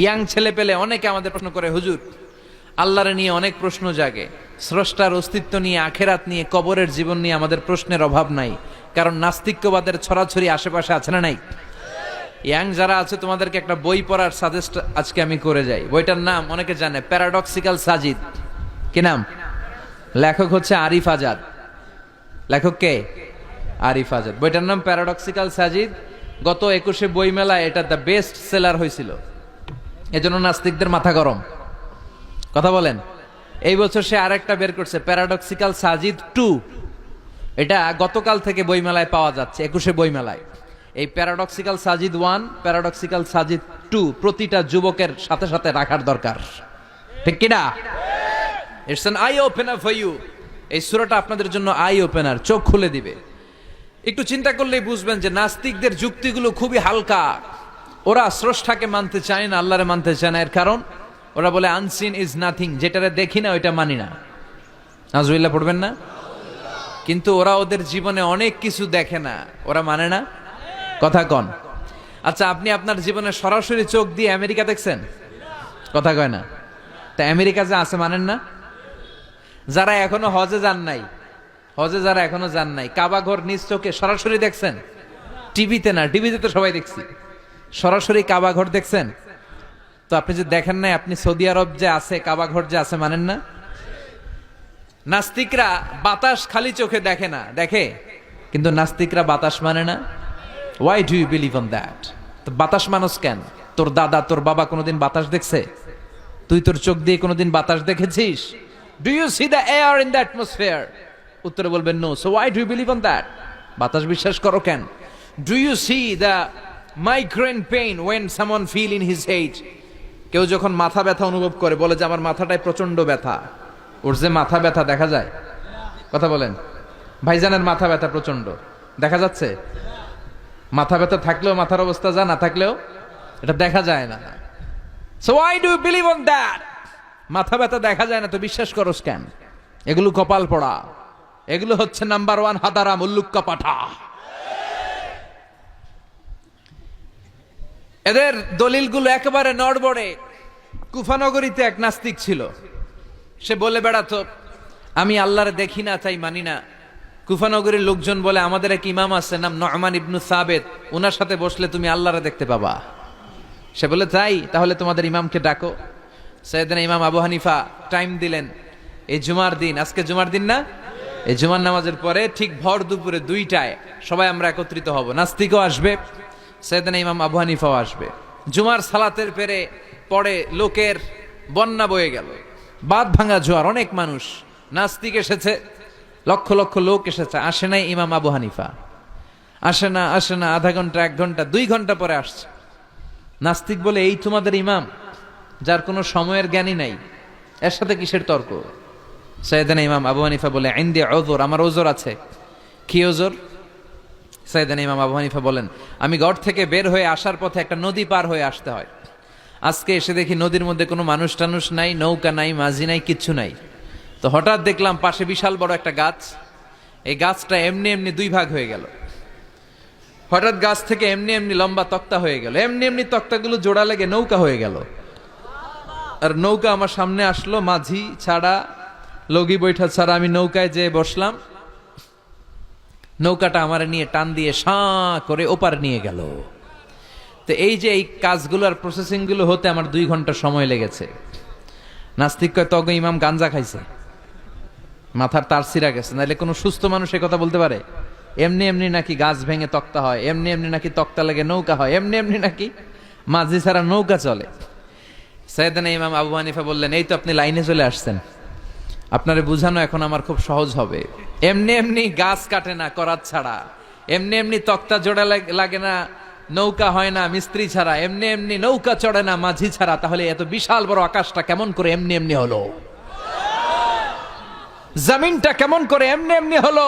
Young ছেলে পেলে অনেকে আমাদের প্রশ্ন করে, হুজুর আল্লাহরে নিয়ে অনেক প্রশ্ন জাগে, স্রষ্টার অস্তিত্ব নিয়ে, আখেরাত নিয়ে, কবরের জীবন নিয়ে আমাদের প্রশ্নের অভাব নাই, কারণ নাস্তিক্যবাদের ছড়াছড়ি আশেপাশে আছে না নাই? ইয়াং যারা আছে তোমাদেরকে একটা বই পড়ার সাজেস্ট আজকে আমি করে যাই। বইটার নাম অনেকে জানে, প্যারাডক্সিক্যাল সাজিদ। কি নাম? লেখক হচ্ছে আরিফ আজাদ। লেখক কে? আরিফ আজাদ। বইটার নাম প্যারাডক্সিক্যাল সাজিদ। গত 21শে বই মেলায় এটা দ্য বেস্ট সেলার হয়েছিল, এজন্য নাস্তিকদের মাথা গরম। কথা বলেন। এই বছর সে আরেকটা বের করছে, প্যারাডক্সিক্যাল সাজিদ 2। এটা গতকাল থেকে বই মেলায় পাওয়া যাচ্ছে, 21শে বই মেলায়। এই প্যারাডক্সিক্যাল সাজিদ 1, প্যারাডক্সিক্যাল সাজিদ 2 প্রতিটা যুবকের সাথে সাথে রাখার দরকার, ঠিক কিনা? It's an eye opener for you. এই সূরাটা আপনাদের জন্য আই ওপেনার, চোখ খুলে দিবে। একটু চিন্তা করলেই বুঝবেন যে নাস্তিকদের যুক্তিগুলো খুবই হালকা। ওরা স্রষ্টাকে মানতে চায় না, আল্লাহরে মানতে চায় না। এর কারণ ওরা বলে আনসিন ইজ নাথিং, যেটারে দেখি না ওইটা মানি না। নাজুবিল্লাহ পড়বেন না? কিন্তু ওরা ওদের জীবনে অনেক কিছু দেখে না, ওরা মানে না। কথা কন। আচ্ছা, আপনি আপনার জীবনে সরাসরি চোখ দিয়ে আমেরিকা দেখছেন? কথা কয় না। তা আমেরিকা যে আছে মানেন না? যারা এখনো হজে যান নাই, যারা এখনো যান নাই, কাবা ঘর নিজ চোখে সরাসরি দেখছেন? টিভিতে না, টিভিতে তো সবাই দেখছি। সরাসরি কাবা ঘর দেখছেন? তো আপনি যে দেখেন নাই, আপনি সৌদি আরব যে আছে, কাবা ঘর যে আছে, মানেন না? নাস্তিকরা বাতাস খালি চোখে দেখে না, দেখে, কিন্তু নাস্তিকরা বাতাস মানে না। Why do you believe on that? তো বাতাস মানুষ কেন? তোর দাদা, তোর বাবা কোনোদিন বাতাস দেখছে? তুই তোর চোখ দিয়ে কোনোদিন বাতাস দেখেছিস? Do you see the air in the atmosphere? উত্তরে বলবেন no. So why do you believe on that? বাতাস বিশ্বাস করো কেন? Do you see the migraine pain when someone feel in his head? কেউ যখন মাথা ব্যথা অনুভব করে, বলে যে আমার মাথাটায় প্রচন্ড ব্যথা। ওর যে মাথা ব্যথা দেখা যায়? কথা বলেন। ভাইজানের মাথা ব্যথা প্রচন্ড দেখা যাচ্ছে? মাথা ব্যথা থাকলেও মাথার অবস্থা যা, না থাকলেও এটা দেখা যায় না। So why do you believe on that? মাথা ব্যথা দেখা যায় না তো বিশ্বাস করস কেন? এগুলো কপাল পড়া, এগুলো হচ্ছে নাম্বার 1 হাদারাম, উল্লুক্কা পাঠা। এদের দলিলগুলো একেবারে নড়বড়ে। কুফানগরীতে এক নাস্তিক ছিল, সে বলে বেড়াতো আমি আল্লাহরে দেখি না তাই মানি না। কুফানগরীর লোকজন বলে আমাদের এক ইমাম আছে নাম নু'মান ইবনু সাবেত, ওনার সাথে বসলে তুমি আল্লাহরে দেখতে পাবা। সে বলে তাই, তাহলে তোমাদের ইমামকে ডাকো। সাইয়েদনা ইমাম আবু হানিফা টাইম দিলেন, এই জুমার দিন, আজকে জুমার দিন না, এই জুমার নামাজের পরে ঠিক ভর দুপুরে 2টায় সবাই আমরা একত্রিত হব। নাস্তিকও আসবে, সাইয়েদনা ইমাম আবু হানিফাও আসবে। জুমার সালাতের পরে লোকের বন্যা বয়ে গেল, বাঁধ ভাঙা জোয়ার, অনেক মানুষ। নাস্তিক এসেছে, লক্ষ লক্ষ লোক এসেছে, আসে নাই ইমাম আবু হানিফা। আসে না আধা ঘন্টা, 1 ঘন্টা, 2 ঘন্টা পরে আসছে। নাস্তিক বলে এই তোমাদের ইমাম, যার কোনো সময়ের জ্ঞানই নাই, এর সাথে কিসের তর্ক? সাইয়েদনা ইমাম আবু হানিফা বলে ইনদি উযর, আমার ওজর আছে। কি ওজর? সাইয়েদনা ইমাম আবু হানিফা বলেন আমি ঘর থেকে বের হয়ে আসার পথে একটা নদী পার হয়ে আসতে হয়। আজকে এসে দেখি নদীর মধ্যে কোনো মানুষ টানুষ নাই, নৌকা নাই, মাঝি নাই, কিচ্ছু নাই। তো হঠাৎ দেখলাম পাশে বিশাল বড় একটা গাছ, এই গাছটা এমনি এমনি 2 ভাগ হয়ে গেল। হঠাৎ গাছ থেকে এমনি এমনি লম্বা তক্তা হয়ে গেল, এমনি এমনি তক্তাগুলো জোড়া লেগে নৌকা হয়ে গেল। আর নৌকা আমার সামনে আসলো, মাঝি ছাড়া, লগি বৈঠা ছাড়া। আমি নৌকায় যেয়ে বসলাম, নৌকাটা আমার নিয়ে টান দিয়ে সাঁ করে ওপার নিয়ে গেল। তো এই যে এই কাজগুলোর প্রসেসিং গুলো হতে আমার 2 ঘন্টা সময় লেগেছে। নাস্তিক কয় তগ ইমাম গাঞ্জা খাইছে, মাথার তার ছিঁড়া গেছে, নাহলে কোনো সুস্থ মানুষ এই কথা বলতে পারে? এমনি এমনি নাকি গাছ ভেঙে তক্তা হয়, এমনি এমনি নাকি তক্তা লেগে নৌকা হয়, এমনি এমনি নাকি মাঝি ছাড়া নৌকা চলে। সাইয়েদনা ইমাম আবু হানিফা বললেন এই তো আপনি লাইনে চলে আসছেন, আপনারে বুঝানো এখন আমার খুব সহজ হবে। এমনি এমনি গাছ কাটে না করাত ছাড়া, এমনি এমনি তক্তা জোড়া লাগে না, নৌকা হয় না মিস্ত্রি ছাড়া, এমনি এমনি নৌকা চড়ে না মাঝি ছাড়া। তাহলে এত বিশাল বড় আকাশটা কেমন করে এমনি এমনি হলো? জমিনটা কেমন করে এমনি এমনি হলো?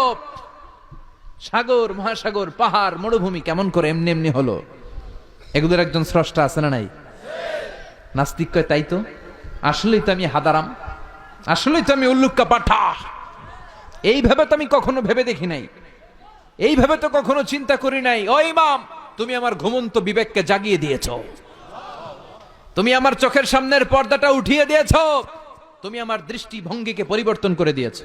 সাগর, মহাসাগর, পাহাড়, মরুভূমি কেমন করে এমনি এমনি হলো? এগুলোর একজন স্রষ্টা আছে না নাই? নাস্তিক কয় তাই তো, আসলেই তো আমি হাদারাম, আসলেই তো আমি উল্লুক্কা পাঠা। এইভাবে তো আমি কখনো ভেবে দেখি নাই, এইভাবে তো কখনো চিন্তা করি নাই। ও ইমাম, তুমি আমার ঘুমন্ত বিবেককে জাগিয়ে দিয়েছ। তুমি আমার চোখের সামনের পর্দাটা উঠিয়ে দিয়েছো, তুমি আমার দৃষ্টিভঙ্গিকে পরিবর্তন করে দিয়েছো।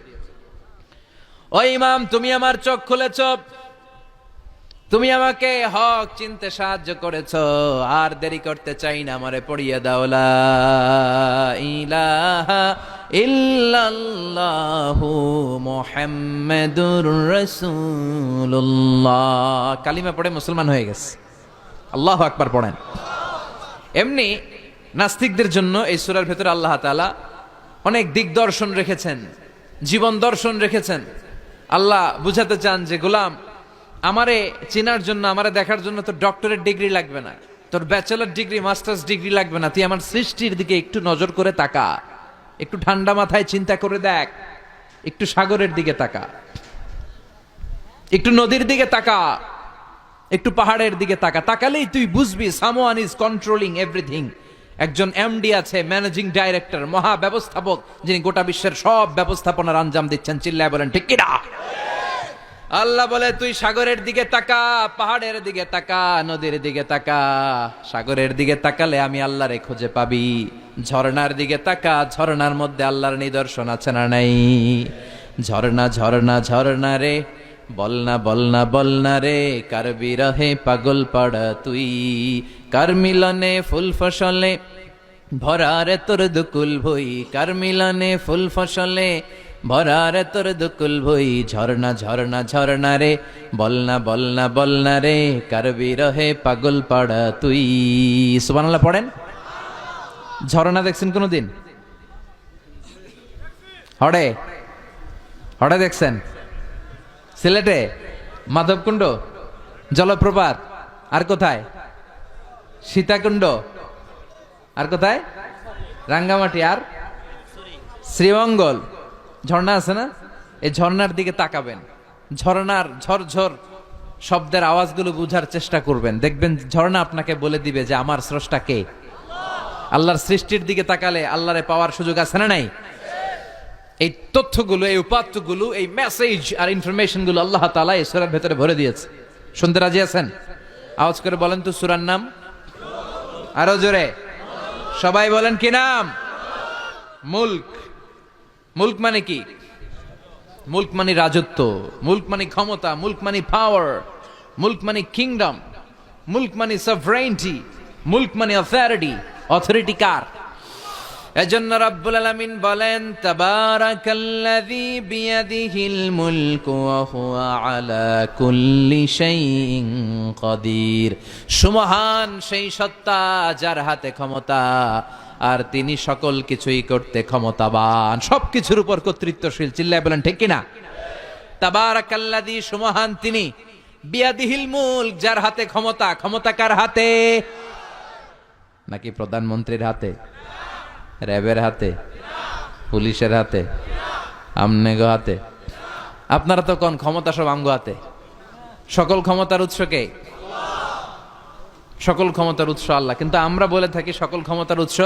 ও ইমাম, তুমি আমার চোখ খুলেছ, তুমি আমাকে হক চিনতে সাহায্য করেছো। আর দেরি করতে চাই না, আমারে পড়িয়ে দাও লা ইলাহা ইল্লাল্লাহু মুহাম্মাদুর রাসূলুল্লাহ। কালিমা পড়ে মুসলমান হয়ে গেছে। আল্লাহু আকবার পড়েন। এমনি নাস্তিকদের জন্য এই সূরার ভেতরে আল্লাহ তাআলা অনেক দিগদর্শন রেখেছেন, জীবন দর্শন রেখেছেন। আল্লাহ বুঝাতে চান যে গোলাম, আমারে চেনার জন্য, আমারে দেখার জন্য তোর ডক্টরেট ডিগ্রি লাগবে না, তোর ব্যাচেলর ডিগ্রি, মাস্টার্স ডিগ্রি লাগবে না। তুই আমার সৃষ্টির দিকে একটু নজর করে তাকা, একটু ঠান্ডা মাথায় চিন্তা করে দেখ, একটু সাগরের দিকে তাকা, একটু নদীর দিকে তাকা, একটু পাহাড়ের দিকে তাকা। তাকালেই তুই বুঝবি সামওয়ান ইজ কন্ট্রোলিং এভরিথিং। একজন এমডি আছে, ম্যানেজিং ডাইরেক্টর, মহা ব্যবস্থাপক, যিনি গোটা বিশ্বের সব ব্যবস্থাপনার আঞ্জাম দিচ্ছেন। চিল্লায় বলেন ঠিক কিনা? আল্লাহ বলে তুই সাগরের দিকে তাকা, পাহাড়ের দিকে তাকা, নদীর দিকে তাকা। সাগরের দিকে তাকালে আমি আল্লাহরে খুঁজে পাবি। ঝর্ণার দিকে তাকা, ঝর্ণার মধ্যে আল্লাহর নিদর্শন আছে না নাই? ঝর্ণা ঝর্ণা ঝর্ণা রে, বলনা বলনা বলনা রে, কার বিরহে পাগল পাড়া তুই, কার মিলনে ফুল ফসলে ভরারে তোর দুকুল ভই, কার মিলনে ফুল ফসলে ভরারে তোর দুকুল ভই। ঝর্ণা ঝর্ণা ঝর্ণা রে, বলনা বলনা বলনা রে, কার বিরহে পাগল পাড়া তুই। সুবহানাল্লাহ পড়েন। ঝর্ণা দেখছেন কোনদিন? হড়ে হড়ে দেখছেন? সিলেটে মাধবকুণ্ড জলপ্রপাত, আর কোথায়? সীতাকুণ্ড, আর কোথায়? রাঙ্গামাটি, আর শ্রীমঙ্গল। ঝর্ণা আছে না? এই ঝর্ণার দিকে তাকাবেন, ঝর্ণার ঝরঝর শব্দের আওয়াজগুলো বুঝার চেষ্টা করবেন, দেখবেন ঝর্ণা আপনাকে বলে দিবে যে আমার স্রষ্টা কে। আল্লাহর সৃষ্টির দিকে তাকালে আল্লাহরে পাওয়ার সুযোগ আছে না নাই? এই তথ্যগুলো, এই উপাত্তগুলো, এই মেসেজ আর ইনফরমেশন গুলো আল্লাহ তাআলা এই সূরার ভেতরে ভরে দিয়েছে। শুনতে রাজি আছেন? আওয়াজ করে বলেন তো সূরার নাম। আরো জোরে সবাই বলেন কি নাম? মুলক। মুলক মানে কি? মুলক মানে রাজত্ব, মুলক মানে ক্ষমতা, মুলক মানে পাওয়ার, মুলক মানে কিংডম, মুলক মানে সভরেইনটি, মুলক মানে অথরিটি। অথরিটি কার? এজন্য রাব্বুল আলামিন বলেন তাবারাকাল্লাযী বিয়াদিহিল মুলকু ওয়া হুয়া আলা কুল্লি শাইইন কাদির। সুমহান সেই সত্তা যার হাতে ক্ষমতা, আর তিনি সকল কিছুই করতে ক্ষমতাবান, সবকিছুর উপর কর্তৃত্বশীল। চিল্লায় বলেন ঠিক কিনা? তাবারাকাল্লাযী, সুমহান তিনি, বিয়াদিহিল মুলক, যার হাতে ক্ষমতা। ক্ষমতা কার হাতে? নাকি প্রধানমন্ত্রীর হাতে, র্যাবের হাতে, পুলিশের হাতে, আমনেগো হাতে? আপনারা তো কোন ক্ষমতা সব আমগো হাতে। সকল ক্ষমতার উৎস কে? সকল ক্ষমতার উৎস আল্লাহ। কিন্তু আমরা বলে থাকি সকল ক্ষমতার উৎস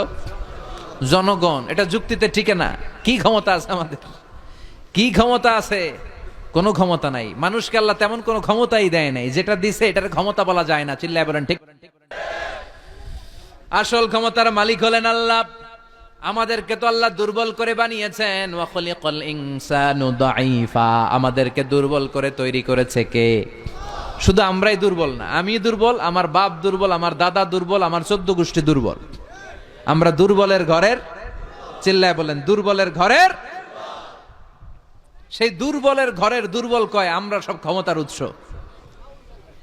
জনগণ। এটা যুক্তিতে টিকে না। কি ক্ষমতা আছে আমাদের? কি ক্ষমতা আছে? কোনো ক্ষমতা নাই। মানুষকে আল্লাহ তেমন কোনো ক্ষমতাই দেয় নাই। যেটা দিছে এটার ক্ষমতা বলা যায় না। চিল্লায় বলেন ঠিক। আসল ক্ষমতার মালিক হলেন আল্লাহ। আমাদেরকে তো আল্লাহ দুর্বল করে বানিয়েছেন। ওয়া খালিকাল ইনসানু দাঈফা, আমাদেরকে দুর্বল করে তৈরি করেছে কে? শুধু আমরাই দুর্বল না, আমি দুর্বল, আমার বাপ দুর্বল, আমার দাদা দুর্বল, আমার 14 গোষ্ঠী দুর্বল। আমরা দুর্বলের ঘরের, চিল্লায় বলেন দুর্বলের ঘরের। সেই দুর্বলের ঘরের দুর্বল কয় আমরা সব ক্ষমতার উৎস।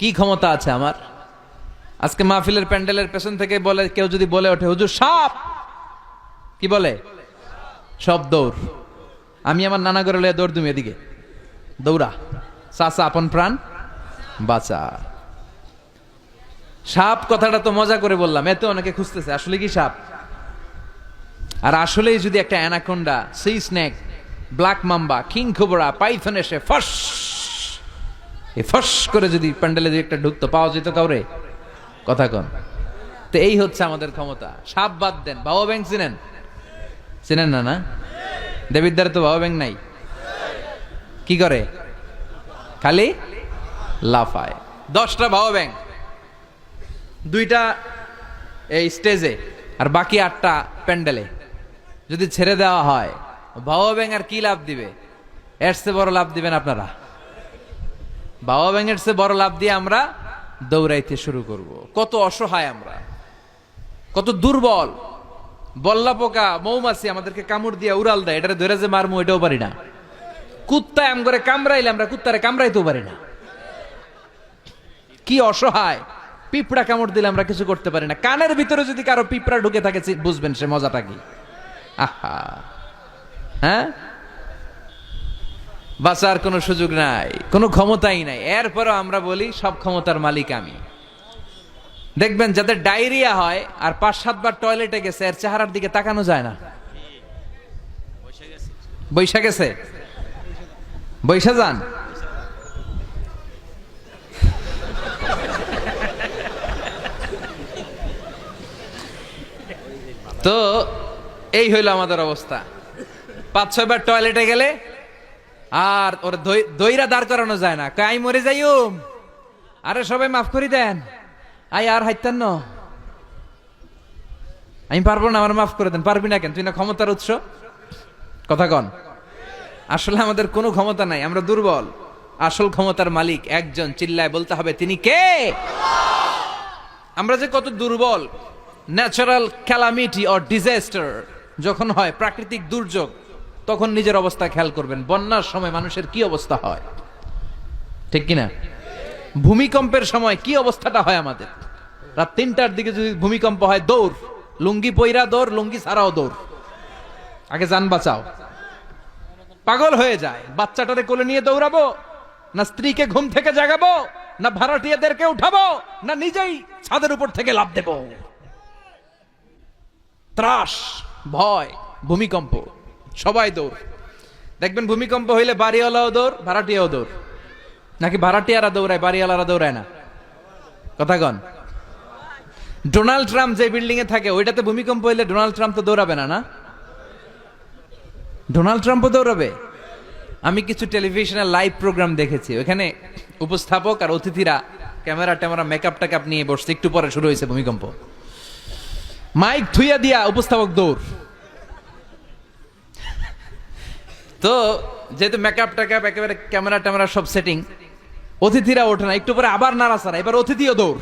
কি ক্ষমতা আছে আমার? আজকে মাহফিলের প্যান্ডেলের পেছন থেকে বলে, কেউ যদি বলে ওঠে হুজুর সাপ, কি বলে? সব দৌড়। আমি আমার নানা ঘরে লইয়া দৌড়, তুমি এদিকে দৌড়া, চাচা আপন প্রাণ বাঁচা। সাপ কথাটা তো মজা করে বললাম, এতে অনেকে খুঁজতেছে আসলে কি সাপ। আর আসলেই যদি একটা anaconda, C snake, black mamba, king cobra, Python এসে ফস ফস করে যদি প্যান্ডেলে যদি একটা ঢুকতো, পাওয়া যেত কাউরে? কথা কন। তো এই হচ্ছে আমাদের ক্ষমতা। সাপ বাদ দেন, বাবা ব্যাংক চিনেন? চিনেন না? না, দেবিদ্বারে তো বাবা ব্যাংক নাই। কি করে? খালি লাফায়। 10টা বাবা ব্যাংক, 2টা এই স্টেজে, আর বাকি 8টা প্যান্ডেলে। যদি ছেড়ে দেওয়া হয়, বাবা ব্যাঙ আর কি লাভ দিবে? এর চেয়ে বড় লাভ দিবেন আপনারা? বাবা ব্যাঙের চেয়ে বড় লাভ দিয়ে আমরা দৌড়াইতে শুরু করব। কত অসহায় আমরা, কত দুর্বল। বল্লা পোকা, মৌমাছি আমাদেরকে কামড় দিয়ে উড়াল দেয়, এটারে ধরে যে মারমু এটাও পারি না। কুত্তা এম করে কামড়াইলে আমরা কুত্তারে কামড়াইতেও পারি না। কি অসহায়! পিঁপড়া কামড় দিলে আমরা কিছু করতে পারি না। কানের ভিতরে যদি কারো পিঁপড়া ঢুকে থাকে বুঝবেন সে মজাটা কি। আহা, হ্যাঁ, বাঁচার কোনো সুযোগ নাই, কোনো ক্ষমতাই নাই। এরপরও আমরা বলি সব ক্ষমতার মালিক আমি। দেখবেন যাদের ডায়রিয়া হয় আর 5-7 বার টয়লেটে গেছে, এর চেহারার দিকে তাকানো যায় না। বৈশা গেছে, বৈশা যান। তো এই হইল আমাদের অবস্থা। 5-6 বার টয়লেটে গেলে আর ওর দইরা দাঁড় করানো যায় না। কাই মরে যাইম, আরে সবাই মাফ করে দেন, আই আর হাইতেন না, আমি পারবো না, আমার মাফ করে দেন। পারবি না কেন? তুই না ক্ষমতার উৎস। কথা কন। আসলে আমাদের কোনো ক্ষমতা নাই, আমরা দুর্বল। আসল ক্ষমতার মালিক একজন, চিল্লায় বলতে হবে তিনি কে। আমরা যে কত দুর্বল। ন্যাচারাল ক্যালামিটি অর ডিজাস্টার যখন হয়, প্রাকৃতিক দুর্যোগ, তখন নিজের অবস্থা খেয়াল করবেন। বন্যার সময় মানুষের কি অবস্থা হয়, ঠিক কিনা? ভূমিকম্পের সময় কি অবস্থাটা হয় আমাদের। রাত 3টার দিকে যদি ভূমিকম্প হয়, দৌড়, লুঙ্গি পইরা দৌড়, লুঙ্গি ছাড়াও দৌড়, আগে যান বাঁচাও। পাগল হয়ে যায়। বাচ্চাটারে কোলে নিয়ে দৌড়াবো, না স্ত্রীকে ঘুম থেকে জাগাবো, না ভাড়াটিয়াদেরকে উঠাবো, না নিজেই ছাদের উপর থেকে লাফ দেব। ত্রাস, ভয়, ভূমিকম্প, সবাই দৌড়। দেখবেন ভূমিকম্প হইলে বাড়িওয়ালাও দৌড়, ভাড়াটিয়াও দৌড়। নাকি ভাড়াটিয়ারা দৌড়ায়, বাড়িওয়ালারা দৌড়ায় না? কথা কন। ডোনাল্ড ট্রাম্প যে বিল্ডিং এ থাকে, ওইটাতে ভূমিকম্প হইলে ডোনাল্ড ট্রাম্প তো দৌড়াবে না? না, ডোনাল্ড ট্রাম্পও দৌড়াবে। আমি কিছু টেলিভিশনের লাইভ প্রোগ্রাম দেখেছি, ওখানে উপস্থাপক আর অতিথিরা ক্যামেরা ট্যামেরা মেকআপ টেকআপ নিয়ে বসছে। একটু পরে শুরু হয়েছে ভূমিকম্প, মাইক থুইয়া দিয়া উপস্থাপক দৌড়। তো যেহেতু মেকআপ টেকআপ একেবারে ক্যামেরা ট্যামেরা সব সেটিং, অতিথিরা ওঠে না। একটু পরে আবার নাড়াচাড়া, এবার অতিথিও দৌড়।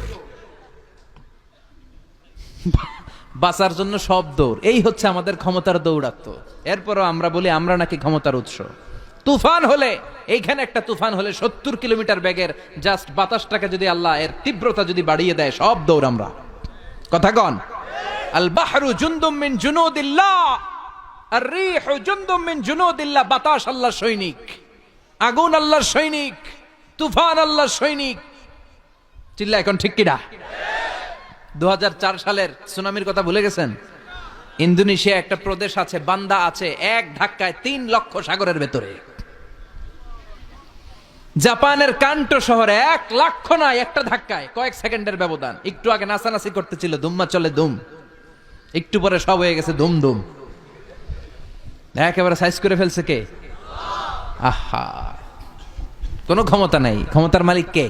বাঁচার জন্য সব দৌড়। এই হচ্ছে আমাদের ক্ষমতার দৌড়াত্ম। এরপরও আমরা বলি আমরা নাকি ক্ষমতার উৎস। তুফান হলে, এইখানে একটা তুফান হলে 70 কিলোমিটার বেগের জাস্ট বাতাসটাকে যদি আল্লাহ এর তীব্রতা যদি বাড়িয়ে দেয়, সব দৌড় আমরা। কথা কন। আল বাহরু জুনদুম মিন জুনুদিল্লাহ, আর রিহু জুনদুম মিন জুনুদিল্লাহ। বাতাস আল্লাহর সৈনিক, আগুন আল্লাহর সৈনিক, তুফান আল্লাহর সৈনিক। চিল্লা এখন ঠিক কিনা? 2004 সালের সুনামির কথা ভুলে গেছেন? ইন্দোনেশিয়া একটা প্রদেশ আছে, বান্দা আছে, এক ধাক্কায় 3 লক্ষ সাগরের ভেতরে। জাপানের কান্টো শহরে 1 লক্ষ নয়, একটা ধাক্কায়, কয়েক সেকেন্ডের ব্যবধান। একটু আগে নাচানাচি করতেছিল, দুম্মা চলে দুম, একটু পরে সব হয়ে গেছে দুম দুম। একেবারে সাইজ করে ফেলছে কে? আহা, কোনো ক্ষমতা নাই। ক্ষমতার মালিক কে?